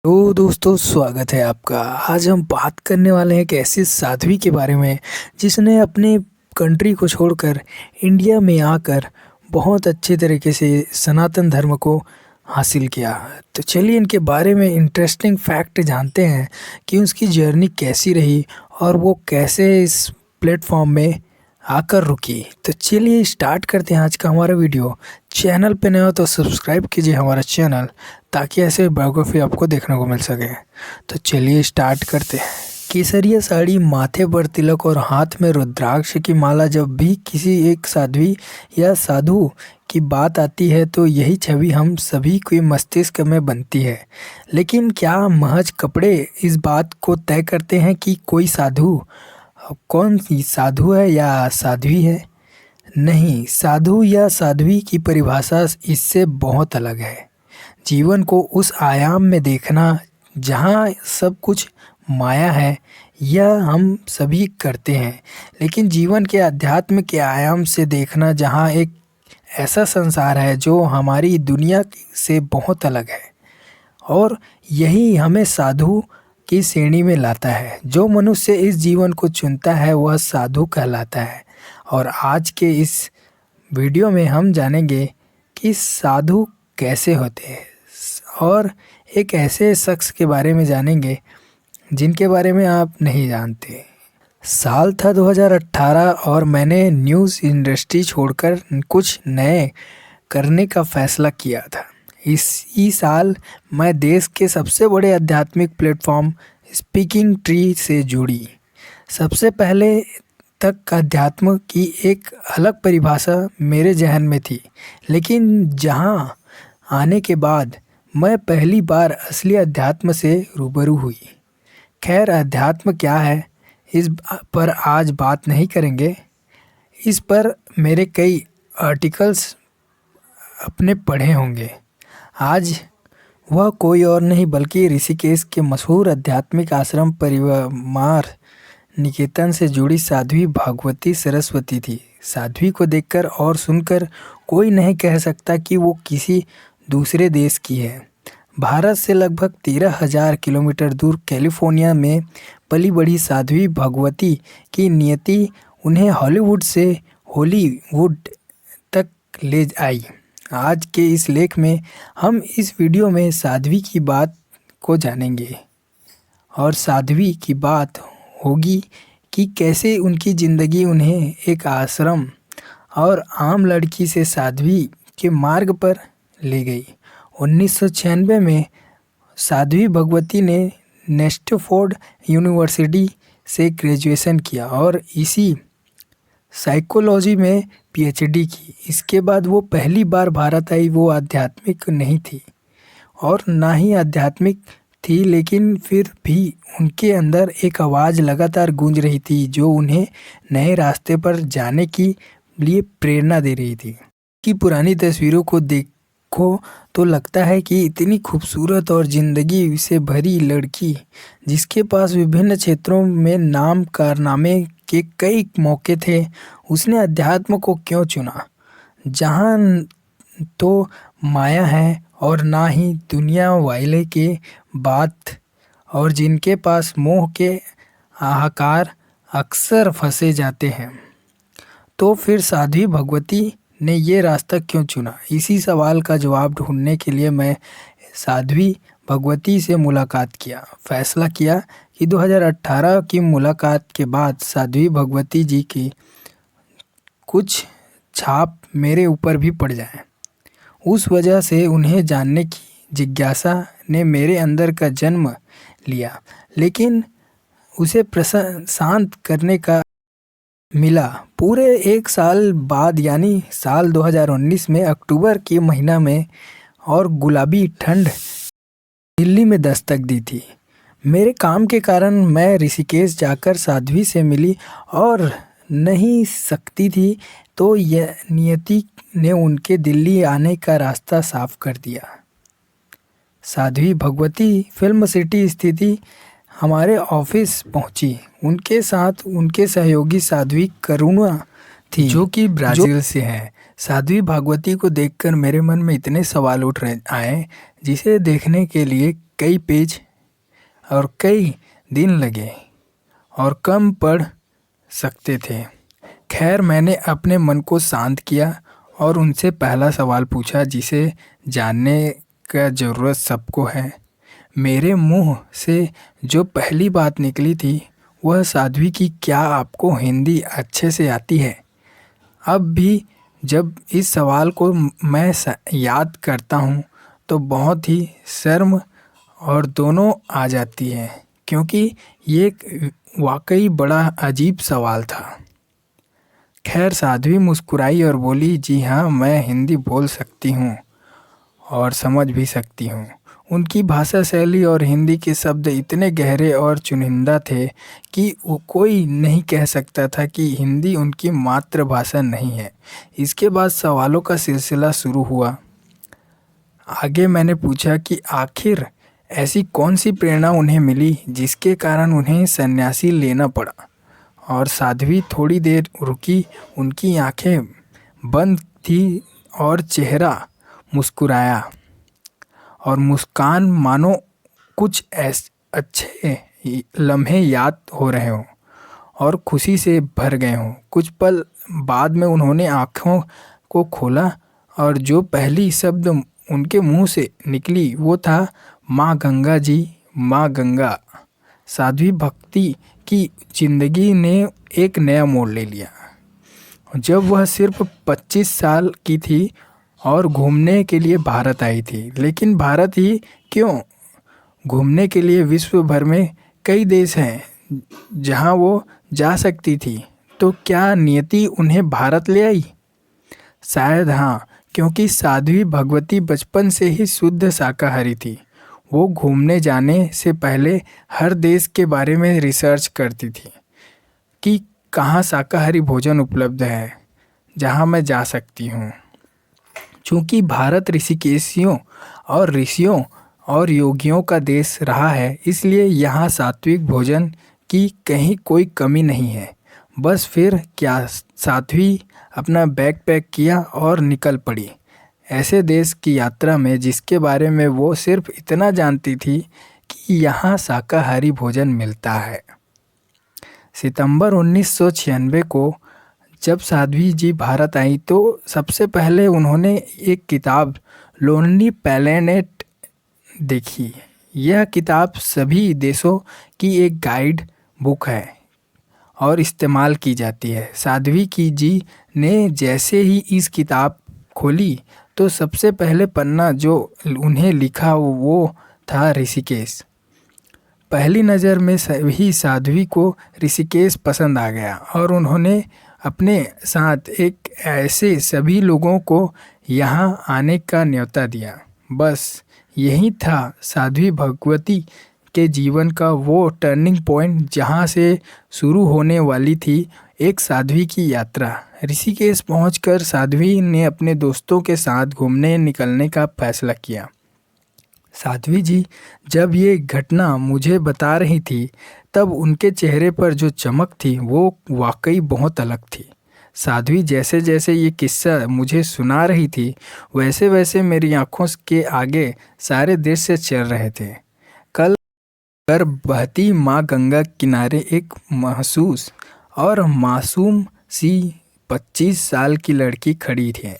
तो दोस्तों स्वागत है आपका। आज हम बात करने वाले हैं एक ऐसी साध्वी के बारे में जिसने अपने कंट्री को छोड़कर इंडिया में आकर बहुत अच्छे तरीके से सनातन धर्म को हासिल किया। तो चलिए इनके बारे में इंटरेस्टिंग फैक्ट जानते हैं कि उसकी जर्नी कैसी रही और वो कैसे इस प्लेटफॉर्म में आकर रुकी। तो चलिए स्टार्ट करते हैं आज का हमारा वीडियो। चैनल पे नए हो तो सब्सक्राइब कीजिए हमारा चैनल ताकि ऐसे बायोग्राफी आपको देखने को मिल सके। तो चलिए स्टार्ट करते हैं। केसरिया साड़ी, माथे पर तिलक और हाथ में रुद्राक्ष की माला। जब भी किसी एक साध्वी या साधु की बात आती है तो यही छवि हम सभी के मस्तिष्क में बनती है। लेकिन क्या महज कपड़े इस बात को तय करते हैं कि कोई साधु कौन सी साधु है या साध्वी है? नहीं, साधु या साध्वी की परिभाषा इससे बहुत अलग है। जीवन को उस आयाम में देखना जहाँ सब कुछ माया है, यह हम सभी करते हैं। लेकिन जीवन के अध्यात्म के आयाम से देखना जहाँ एक ऐसा संसार है जो हमारी दुनिया से बहुत अलग है, और यही हमें साधु की श्रेणी में लाता है। जो मनुष्य इस जीवन को चुनता है वह साधु कहलाता है। और आज के इस वीडियो में हम जानेंगे कि साधु कैसे होते हैं और एक ऐसे शख्स के बारे में जानेंगे जिनके बारे में आप नहीं जानते। साल था 2018 और मैंने न्यूज़ इंडस्ट्री छोड़कर कुछ नए करने का फैसला किया था। इसी साल मैं देश के सबसे बड़े आध्यात्मिक प्लेटफॉर्म स्पीकिंग ट्री से जुड़ी। सबसे पहले तक अध्यात्म की एक अलग परिभाषा मेरे जहन में थी, लेकिन जहां आने के बाद मैं पहली बार असली अध्यात्म से रूबरू हुई। खैर, अध्यात्म क्या है इस पर आज बात नहीं करेंगे। इस पर मेरे कई आर्टिकल्स अपने पढ़े होंगे। आज वह कोई और नहीं बल्कि ऋषिकेश के मशहूर आध्यात्मिक आश्रम परिवार निकेतन से जुड़ी साध्वी भागवती सरस्वती थी। साध्वी को देखकर और सुनकर कोई नहीं कह सकता कि वो किसी दूसरे देश की है। भारत से लगभग 13,000 किलोमीटर दूर कैलिफोर्निया में पली बड़ी साध्वी भगवती की नियति उन्हें हॉलीवुड से हॉलीवुड तक ले आई। आज के इस लेख में हम इस वीडियो में साध्वी की बात को जानेंगे और साध्वी की बात होगी कि कैसे उनकी ज़िंदगी उन्हें एक आश्रम और आम लड़की से साध्वी के मार्ग पर ले गई। 1996 में साध्वी भगवती ने स्टैनफोर्ड यूनिवर्सिटी से ग्रेजुएशन किया और इसी साइकोलॉजी में पीएचडी की। इसके बाद वो पहली बार भारत आई। वो आध्यात्मिक नहीं थी और ना ही आध्यात्मिक थी, लेकिन फिर भी उनके अंदर एक आवाज़ लगातार गूंज रही थी जो उन्हें नए रास्ते पर जाने की लिए प्रेरणा दे रही थी। कि पुरानी तस्वीरों को देखो तो लगता है कि इतनी खूबसूरत और ज़िंदगी से भरी लड़की जिसके पास विभिन्न क्षेत्रों में नाम कारनामे के कई मौके थे, उसने अध्यात्म को क्यों चुना? जहाँ तो माया है और ना ही दुनिया वाले के बात, और जिनके पास मोह के हाहाकार अक्सर फंसे जाते हैं। तो फिर साध्वी भगवती ने ये रास्ता क्यों चुना? इसी सवाल का जवाब ढूंढने के लिए मैं साध्वी भगवती से मुलाकात किया। फैसला किया कि 2018 की मुलाकात के बाद साध्वी भगवती जी की कुछ छाप मेरे ऊपर भी पड़ जाए। उस वजह से उन्हें जानने की जिज्ञासा ने मेरे अंदर का जन्म लिया, लेकिन उसे शांत करने का मिला पूरे एक साल बाद, यानी साल 2019 में अक्टूबर के महीना में, और गुलाबी ठंड दिल्ली में दस्तक दी थी। मेरे काम के कारण मैं ऋषिकेश जाकर साध्वी से मिली और नहीं सकती थी, तो यह नियति ने उनके दिल्ली आने का रास्ता साफ कर दिया। साध्वी भगवती फिल्म सिटी स्थिति हमारे ऑफिस पहुंची। उनके साथ उनके सहयोगी साध्वी करुणा थी जो कि ब्राज़ील से है। साध्वी भागवती को देखकर मेरे मन में इतने सवाल उठ रहे आए जिसे देखने के लिए कई पेज और कई दिन लगे और कम पढ़ सकते थे। खैर, मैंने अपने मन को शांत किया और उनसे पहला सवाल पूछा जिसे जानने का ज़रूरत सबको है। मेरे मुंह से जो पहली बात निकली थी वह साध्वी कि क्या आपको हिंदी अच्छे से आती है? अब भी जब इस सवाल को मैं याद करता हूँ तो बहुत ही शर्म और दोनों आ जाती है, क्योंकि ये एक वाकई बड़ा अजीब सवाल था। खैर, साध्वी मुस्कुराई और बोली, जी हाँ, मैं हिंदी बोल सकती हूँ और समझ भी सकती हूँ। उनकी भाषा शैली और हिंदी के शब्द इतने गहरे और चुनिंदा थे कि वो कोई नहीं कह सकता था कि हिंदी उनकी मातृभाषा नहीं है। इसके बाद सवालों का सिलसिला शुरू हुआ। आगे मैंने पूछा कि आखिर ऐसी कौन सी प्रेरणा उन्हें मिली जिसके कारण उन्हें सन्यासी लेना पड़ा। और साध्वी थोड़ी देर रुकी, उनकी आंखें बंद थी और चेहरा मुस्कुराया और मुस्कान मानो कुछ अच्छे लम्हे याद हो रहे हों और खुशी से भर गए हों। कुछ पल बाद में उन्होंने आँखों को खोला और जो पहली शब्द उनके मुंह से निकली वो था, माँ गंगा जी, माँ गंगा। साध्वी भक्ति की जिंदगी ने एक नया मोड़ ले लिया जब वह सिर्फ 25 साल की थी और घूमने के लिए भारत आई थी। लेकिन भारत ही क्यों, घूमने के लिए विश्व भर में कई देश हैं जहां वो जा सकती थी। तो क्या नियति उन्हें भारत ले आई? शायद हाँ, क्योंकि साध्वी भगवती बचपन से ही शुद्ध शाकाहारी थी। वो घूमने जाने से पहले हर देश के बारे में रिसर्च करती थी कि कहाँ शाकाहारी भोजन उपलब्ध है जहाँ मैं जा सकती हूँ। चूँकि भारत ऋषिकेशियों और ऋषियों और योगियों का देश रहा है, इसलिए यहाँ सात्विक भोजन की कहीं कोई कमी नहीं है। बस फिर क्या, साध्वी अपना बैग पैक किया और निकल पड़ी ऐसे देश की यात्रा में जिसके बारे में वो सिर्फ इतना जानती थी कि यहाँ शाकाहारी भोजन मिलता है। सितंबर 1996 को जब साध्वी जी भारत आई तो सबसे पहले उन्होंने एक किताब लोनली प्लैनेट देखी। यह किताब सभी देशों की एक गाइड बुक है और इस्तेमाल की जाती है। साध्वी की जी ने जैसे ही इस किताब खोली तो सबसे पहले पन्ना जो उन्हें लिखा वो था ऋषिकेश। पहली नज़र में सभी साध्वी को ऋषिकेश पसंद आ गया और उन्होंने अपने साथ एक ऐसे सभी लोगों को यहाँ आने का न्योता दिया। बस यही था साध्वी भगवती के जीवन का वो टर्निंग पॉइंट जहाँ से शुरू होने वाली थी एक साध्वी की यात्रा। ऋषिकेश पहुंचकर साध्वी ने अपने दोस्तों के साथ घूमने निकलने का फैसला किया। साध्वी जी जब ये घटना मुझे बता रही थी तब उनके चेहरे पर जो चमक थी वो वाकई बहुत अलग थी। साध्वी जैसे जैसे ये किस्सा मुझे सुना रही थी वैसे वैसे मेरी आंखों के आगे सारे दृश्य चल रहे थे। कल पर बहती माँ गंगा किनारे एक महसूस और मासूम सी 25 साल की लड़की खड़ी थी।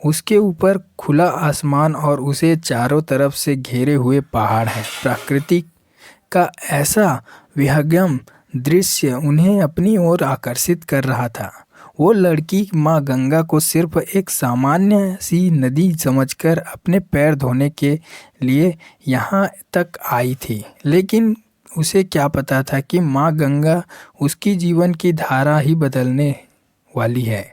उसके ऊपर खुला आसमान और उसे चारों तरफ से घेरे हुए पहाड़ हैं। प्रकृति का ऐसा विहंगम दृश्य उन्हें अपनी ओर आकर्षित कर रहा था। वो लड़की माँ गंगा को सिर्फ एक सामान्य सी नदी समझकर अपने पैर धोने के लिए यहाँ तक आई थी, लेकिन उसे क्या पता था कि माँ गंगा उसकी जीवन की धारा ही बदलने वाली है।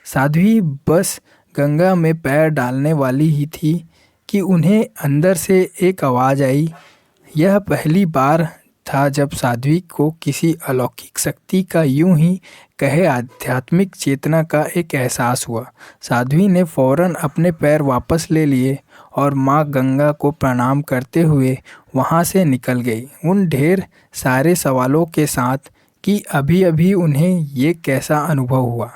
साध्वी बस गंगा में पैर डालने वाली ही थी कि उन्हें अंदर से एक आवाज़ आई। यह पहली बार था जब साध्वी को किसी अलौकिक शक्ति का यूं ही कहे आध्यात्मिक चेतना का एक एहसास हुआ। साध्वी ने फौरन अपने पैर वापस ले लिए और माँ गंगा को प्रणाम करते हुए वहाँ से निकल गई, उन ढेर सारे सवालों के साथ कि अभी अभी उन्हें ये कैसा अनुभव हुआ।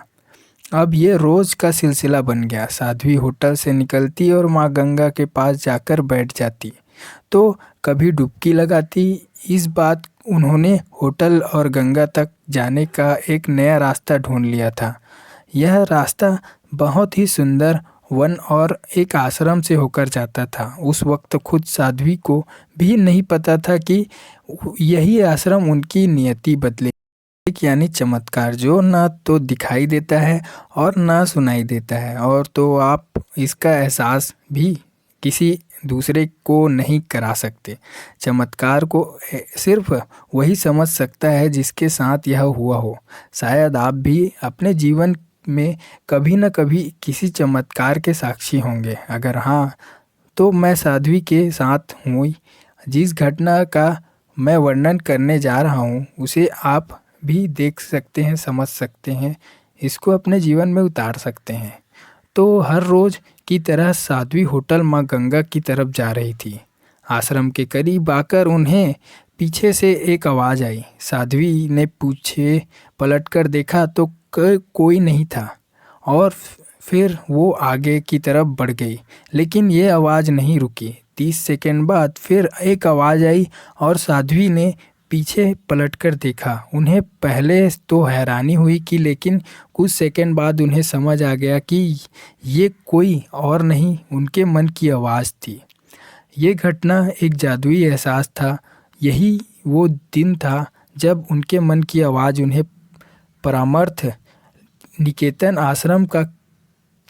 अब ये रोज़ का सिलसिला बन गया। साध्वी होटल से निकलती और माँ गंगा के पास जाकर बैठ जाती। तो कभी डुबकी लगाती। इस बात उन्होंने होटल और गंगा तक जाने का एक नया रास्ता ढूंढ लिया था। यह रास्ता बहुत ही सुंदर वन और एक आश्रम से होकर जाता था। उस वक्त खुद साध्वी को भी नहीं पता था कि यही आश्रम उनकी नियति बदले। एक यानी चमत्कार जो ना तो दिखाई देता है और ना सुनाई देता है, और तो आप इसका एहसास भी किसी दूसरे को नहीं करा सकते। चमत्कार को सिर्फ वही समझ सकता है जिसके साथ यह हुआ हो। शायद आप भी अपने जीवन में कभी न कभी किसी चमत्कार के साक्षी होंगे। अगर हाँ, तो मैं साध्वी के साथ हुई जिस घटना का मैं वर्णन करने जा रहा हूँ उसे आप भी देख सकते हैं, समझ सकते हैं, इसको अपने जीवन में उतार सकते हैं। तो हर रोज़ की तरह साध्वी होटल माँ गंगा की तरफ जा रही थी। आश्रम के करीब आकर उन्हें पीछे से एक आवाज़ आई। साध्वी ने पीछे पलटकर देखा तो कोई नहीं था, और फिर वो आगे की तरफ बढ़ गई, लेकिन ये आवाज़ नहीं रुकी। 30 सेकंड बाद फिर एक आवाज़ आई और साध्वी ने पीछे पलटकर देखा। उन्हें पहले तो हैरानी हुई कि, लेकिन कुछ सेकंड बाद उन्हें समझ आ गया कि ये कोई और नहीं उनके मन की आवाज़ थी। ये घटना एक जादुई एहसास था। यही वो दिन था जब उनके मन की आवाज़ उन्हें परामर्श निकेतन आश्रम का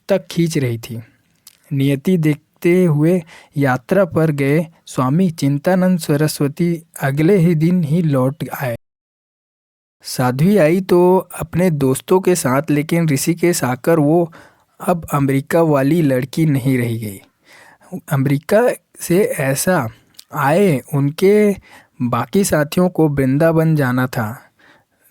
तक खींच रही थी। नियति देखते हुए यात्रा पर गए स्वामी चिंतानंद सरस्वती अगले ही दिन ही लौट आए। साध्वी आई तो अपने दोस्तों के साथ, लेकिन ऋषिकेश आकर वो अब अमेरिका वाली लड़की नहीं रह गई। अमेरिका से ऐसा आए उनके बाकी साथियों को वृंदावन जाना था,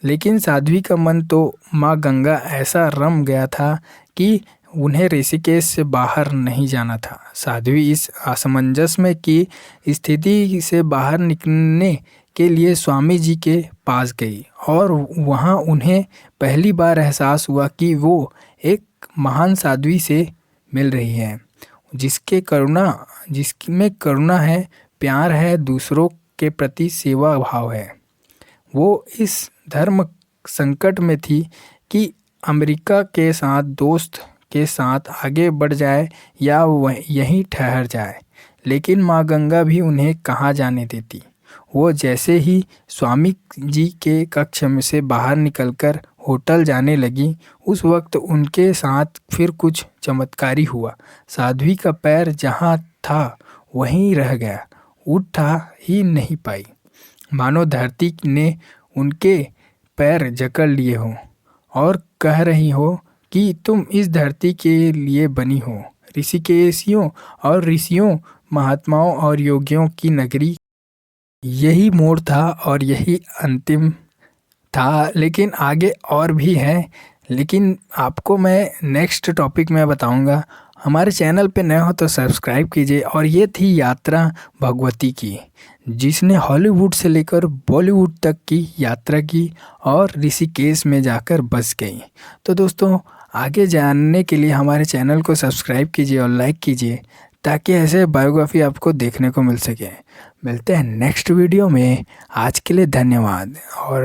लेकिन साध्वी का मन तो माँ गंगा ऐसा रम गया था कि उन्हें ऋषिकेश से बाहर नहीं जाना था। साध्वी इस असमंजस में की स्थिति से बाहर निकलने के लिए स्वामी जी के पास गई, और वहाँ उन्हें पहली बार एहसास हुआ कि वो एक महान साध्वी से मिल रही है, जिसमें करुणा है, प्यार है, दूसरों के प्रति सेवा भाव है। वो इस धर्म संकट में थी कि अमेरिका के साथ दोस्त के साथ आगे बढ़ जाए या यहीं ठहर जाए, लेकिन माँ गंगा भी उन्हें कहाँ जाने देती। वो जैसे ही स्वामी जी के कक्ष में से बाहर निकलकर होटल जाने लगी, उस वक्त उनके साथ फिर कुछ चमत्कारी हुआ। साध्वी का पैर जहाँ था वहीं रह गया, उठा ही नहीं पाई, मानो धरती ने उनके पैर जकड़ लिए हो और कह रही हो कि तुम इस धरती के लिए बनी हो। ऋषिकेशियों और ऋषियों, महात्माओं और योगियों की नगरी। यही मोड़ था और यही अंतिम था, लेकिन आगे और भी हैं, लेकिन आपको मैं नेक्स्ट टॉपिक में बताऊंगा। हमारे चैनल पे नए हो तो सब्सक्राइब कीजिए। और ये थी यात्रा भगवती की, जिसने हॉलीवुड से लेकर बॉलीवुड तक की यात्रा की और ऋषिकेश में जाकर बस गई। तो दोस्तों, आगे जानने के लिए हमारे चैनल को सब्सक्राइब कीजिए और लाइक कीजिए, ताकि ऐसे बायोग्राफी आपको देखने को मिल सके। मिलते हैं नेक्स्ट वीडियो में। आज के लिए धन्यवाद। और